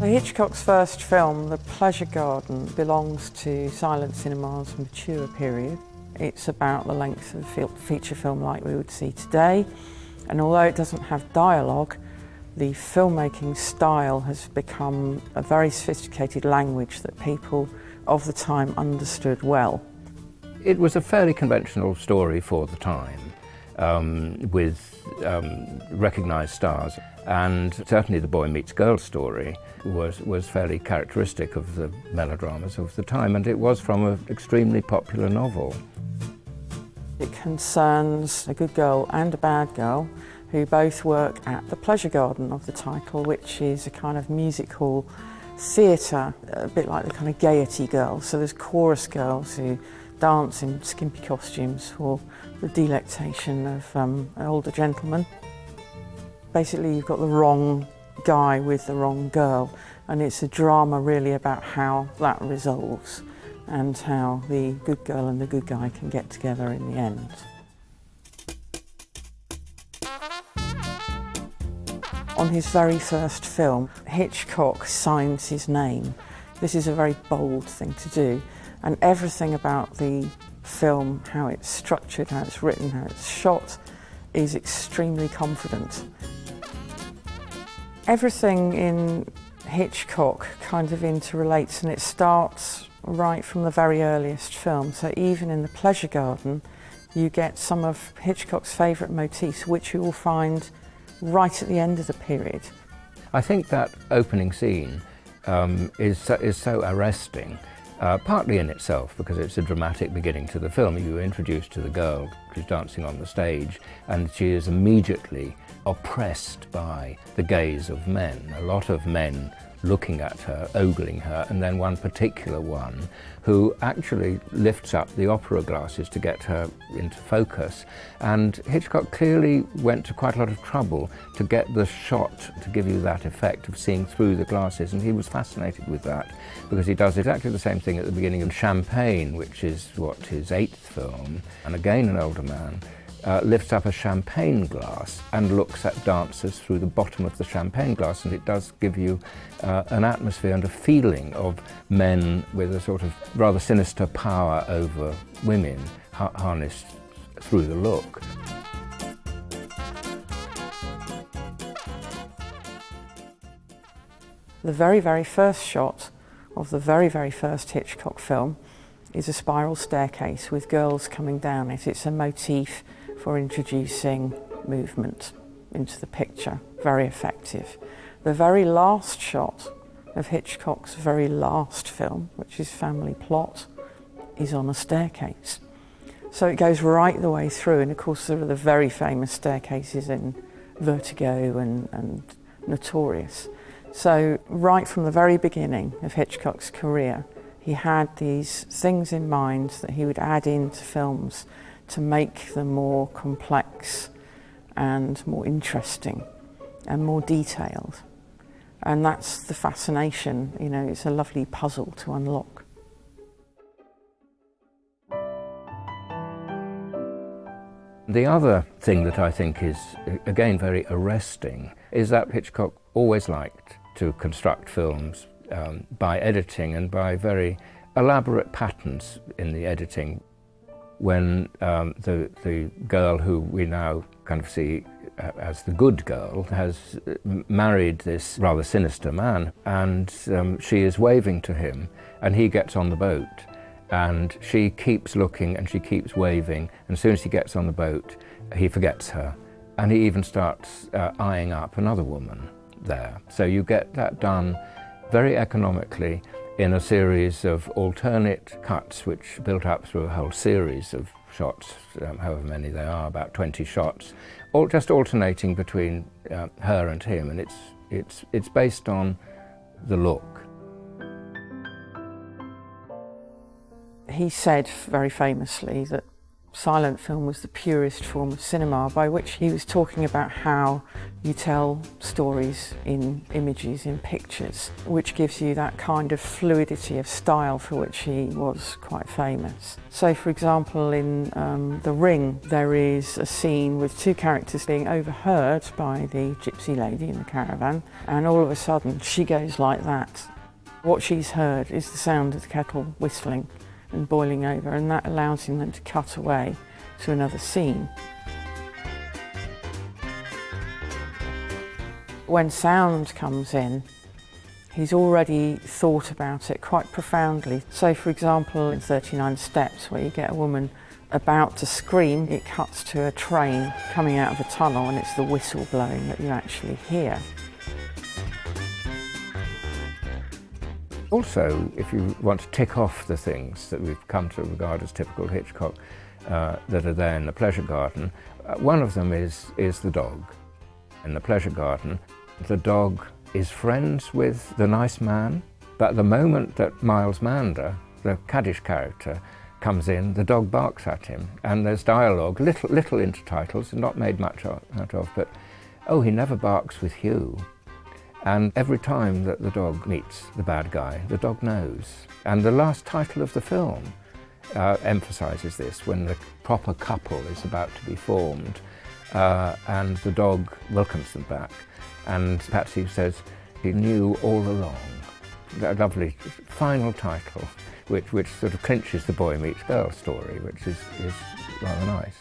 Hitchcock's first film, The Pleasure Garden, belongs to silent cinema's mature period. It's about the length of feature film like we would see today, and although it doesn't have dialogue, the filmmaking style has become a very sophisticated language that people of the time understood well. It was a fairly conventional story for the time, with recognised stars, and certainly the boy meets girl story was fairly characteristic of the melodramas of the time, and it was from an extremely popular novel. It concerns a good girl and a bad girl who both work at the Pleasure Garden of the title, which is a kind of music hall theatre, a bit like the kind of Gaiety Girls. So there's chorus girls who dance in skimpy costumes for the delectation of an older gentleman. Basically, you've got the wrong guy with the wrong girl, and it's a drama really about how that resolves and how the good girl and the good guy can get together in the end. On his very first film, Hitchcock signs his name. This is a very bold thing to do, and everything about the film, how it's structured, how it's written, how it's shot, is extremely confident. Everything in Hitchcock kind of interrelates, and it starts right from the very earliest film. So even in The Pleasure Garden, you get some of Hitchcock's favourite motifs, which you will find right at the end of the period. I think that opening scene is so arresting, partly in itself because it's a dramatic beginning to the film. You're introduced to the girl who's dancing on the stage, and she is immediately oppressed by the gaze of men. A lot of men looking at her, ogling her, and then one particular one who actually lifts up the opera glasses to get her into focus. And Hitchcock clearly went to quite a lot of trouble to get the shot to give you that effect of seeing through the glasses, and he was fascinated with that because he does exactly the same thing at the beginning of Champagne, which is his 8th film, and again an older man lifts up a champagne glass and looks at dancers through the bottom of the champagne glass, and it does give you an atmosphere and a feeling of men with a sort of rather sinister power over women harnessed through the look. The very, very first shot of the very, very first Hitchcock film is a spiral staircase with girls coming down it. It's a motif for introducing movement into the picture. Very effective. The very last shot of Hitchcock's very last film, which is Family Plot, is on a staircase. So it goes right the way through, and of course there are the very famous staircases in Vertigo and Notorious. So right from the very beginning of Hitchcock's career, he had these things in mind that he would add into films to make them more complex and more interesting and more detailed. And that's the fascination, you know, it's a lovely puzzle to unlock. The other thing that I think is, again, very arresting is that Hitchcock always liked to construct films by editing and by very elaborate patterns in the editing. When the girl who we now kind of see as the good girl has married this rather sinister man, and she is waving to him, and he gets on the boat, and she keeps looking and she keeps waving, and as soon as he gets on the boat he forgets her, and he even starts eyeing up another woman there. So you get that done very economically in a series of alternate cuts which built up through a whole series of shots, however many they are, about 20 shots, all just alternating between her and him, and it's based on the look. He said very famously that silent film was the purest form of cinema, by which he was talking about how you tell stories in images, in pictures, which gives you that kind of fluidity of style for which he was quite famous. So, for example, in The Ring, there is a scene with two characters being overheard by the gypsy lady in the caravan, and all of a sudden she goes like that. What she's heard is the sound of the kettle whistling and boiling over, and that allows him then to cut away to another scene. When sound comes in, he's already thought about it quite profoundly. So, for example, in 39 Steps, where you get a woman about to scream, it cuts to a train coming out of a tunnel, and it's the whistle blowing that you actually hear. Also, if you want to tick off the things that we've come to regard as typical Hitchcock that are there in The Pleasure Garden, one of them is the dog. In The Pleasure Garden, the dog is friends with the nice man, but the moment that Miles Mander, the caddish character, comes in, the dog barks at him, and there's dialogue, little intertitles, not made much out of, but, "Oh, he never barks with Hugh." And every time that the dog meets the bad guy, the dog knows. And the last title of the film emphasises this, when the proper couple is about to be formed, and the dog welcomes them back. And Patsy says, "He knew all along." A lovely final title, which sort of clinches the boy meets girl story, which is rather nice.